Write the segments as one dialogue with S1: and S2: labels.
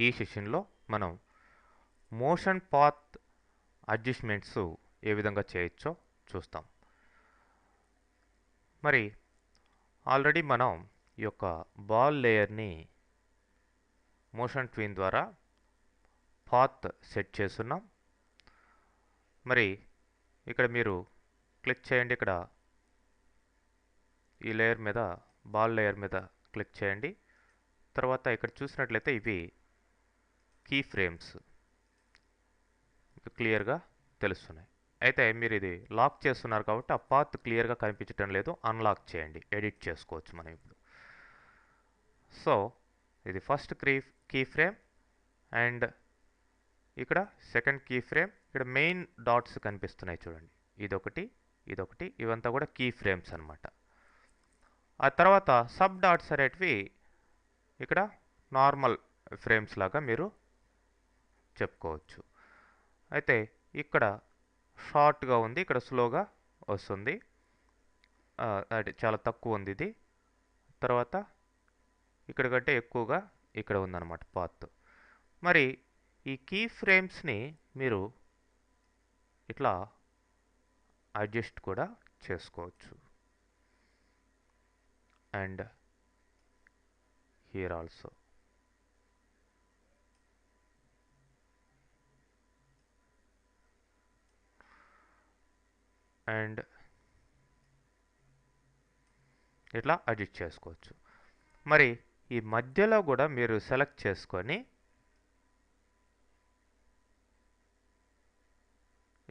S1: ఈ సెషన్లో మనం మోషన్ పాత్ అడ్జస్ట్మెంట్స్ ఏ విధంగా చేయొచ్చో చూస్తాం. మరి ఆల్రెడీ మనం ఈ యొక్క బాల్ లేయర్ని మోషన్ ట్విన్ ద్వారా పాత్ సెట్ చేస్తున్నాం. మరి ఇక్కడ మీరు క్లిక్ చేయండి. ఇక్కడ ఈ లేయర్ మీద బాల్ లేయర్ మీద క్లిక్ చేయండి. తర్వాత ఇక్కడ చూసినట్లయితే ఇవి కీ ఫ్రేమ్స్ క్లియర్గా తెలుస్తున్నాయి. అయితే మీరు ఇది లాక్ చేస్తున్నారు కాబట్టి ఆ పాత్ క్లియర్గా కనిపించడం లేదు. అన్లాక్ చేయండి, ఎడిట్ చేసుకోవచ్చు మనం ఇప్పుడు. సో ఇది ఫస్ట్ కీ ఫ్రేమ్ అండ్ ఇక్కడ సెకండ్ కీ ఫ్రేమ్. ఇక్కడ మెయిన్ డాట్స్ కనిపిస్తున్నాయి చూడండి, ఇదొకటి ఇదొకటి, ఇవంతా కూడా కీ ఫ్రేమ్స్ అనమాట. ఆ తర్వాత సబ్ డాట్స్ అనేటివి ఇక్కడ నార్మల్ ఫ్రేమ్స్ లాగా మీరు చెప్పుకోవచ్చు. అయితే ఇక్కడ షార్ట్గా ఉంది, ఇక్కడ స్లోగా వస్తుంది, అది చాలా తక్కువ ఉంది ఇది. తర్వాత ఇక్కడ కంటే ఎక్కువగా ఇక్కడ ఉందన్నమాట పాత్. మరి ఈ కీ ఫ్రేమ్స్ని మీరు ఇట్లా అడ్జస్ట్ కూడా చేసుకోవచ్చు. And here also. అండ్ ఇట్లా అడ్జస్ట్ చేసుకోవచ్చు. మరి ఈ మధ్యలో కూడా మీరు సెలెక్ట్ చేసుకొని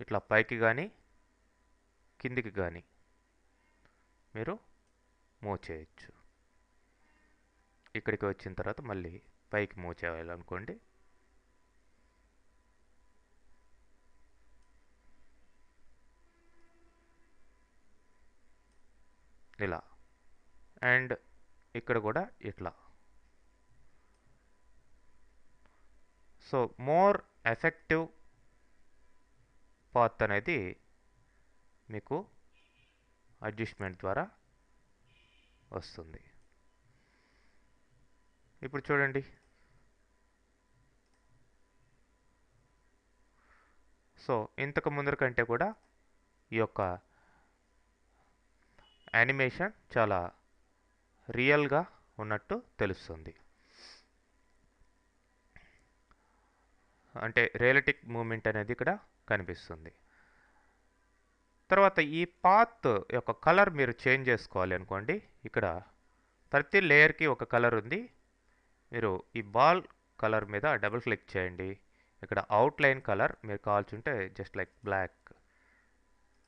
S1: ఇట్లా పైకి కానీ కిందికి కానీ మీరు మూవ్ చేయొచ్చు. ఇక్కడికి వచ్చిన తర్వాత మళ్ళీ పైకి మూవ్ చేయాలనుకోండి, ఇలా. అండ్ ఇక్కడ కూడా ఇట్లా. సో మోర్ ఎఫెక్టివ్ పాత్ అనేది మీకు అడ్జస్ట్మెంట్ ద్వారా వస్తుంది. ఇప్పుడు చూడండి, సో ఇంతకు ముందర కంటే కూడా ఈ యొక్క యానిమేషన్ చాలా రియల్గా ఉన్నట్టు తెలుస్తుంది. అంటే రియలిటిక్ మూమెంట్ అనేది ఇక్కడ కనిపిస్తుంది. తర్వాత ఈ పాత్ యొక్క కలర్ మీరు చేంజ్ చేసుకోవాలి అనుకోండి. ఇక్కడ ప్రతి లేయర్కి ఒక కలర్ ఉంది. మీరు ఈ బాల్ కలర్ మీద డబుల్ క్లిక్ చేయండి. ఇక్కడ అవుట్లైన్ కలర్ మీరు కావాల్సింటే జస్ట్ లైక్ బ్లాక్.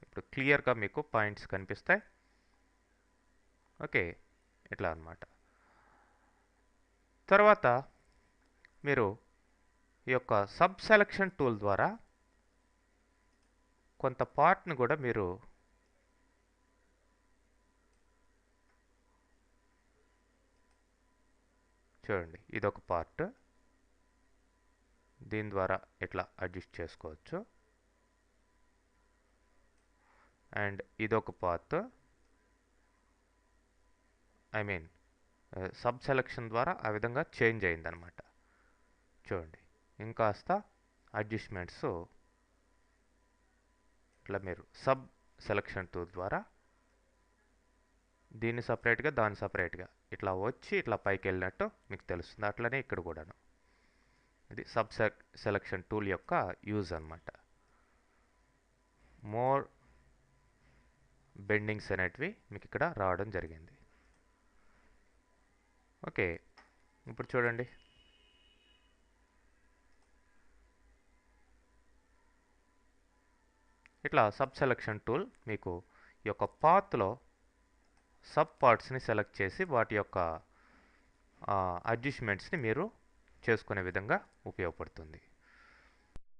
S1: ఇప్పుడు క్లియర్గా మీకు పాయింట్స్ కనిపిస్తాయి. ఓకే, ఇట్లా అన్నమాట. తర్వాత మీరు ఈ యొక్క సబ్ సెలక్షన్ టూల్ ద్వారా కొంత పార్ట్ని కూడా మీరు చూడండి, ఇదొక పార్ట్, దీని ద్వారా ఇట్లా అడ్జస్ట్ చేసుకోవచ్చు. అండ్ ఇదొక part, I mean sub selection ద్వారా ఆ విధంగా చేంజ్ అయిందనమాట. చూడండి, ఇంకాస్త అడ్జస్ట్మెంట్స్ ఇట్లా మీరు సబ్ సెలక్షన్ టూల్ ద్వారా దీన్ని సపరేట్గా దాన్ని సపరేట్గా ఇట్లా వచ్చి ఇట్లా పైకి వెళ్ళినట్టు మీకు తెలుస్తుంది. అట్లనే ఇక్కడ కూడాను ఇది సబ్ సెలక్షన్ టూల్ యొక్క యూజ్ అన్నమాట. మోర్ బెండింగ్స్ అనేటివి మీకు ఇక్కడ రావడం జరిగింది. ఓకే, ఇప్పుడు చూడండి, ఇట్లా సబ్ సెలక్షన్ టూల్ మీకు ఈ యొక్క పాత్లో సబ్ పార్ట్స్ని సెలెక్ట్ చేసి వాటి యొక్క అడ్జస్ట్మెంట్స్ని మీరు చేసుకునే విధంగా ఉపయోగపడుతుంది.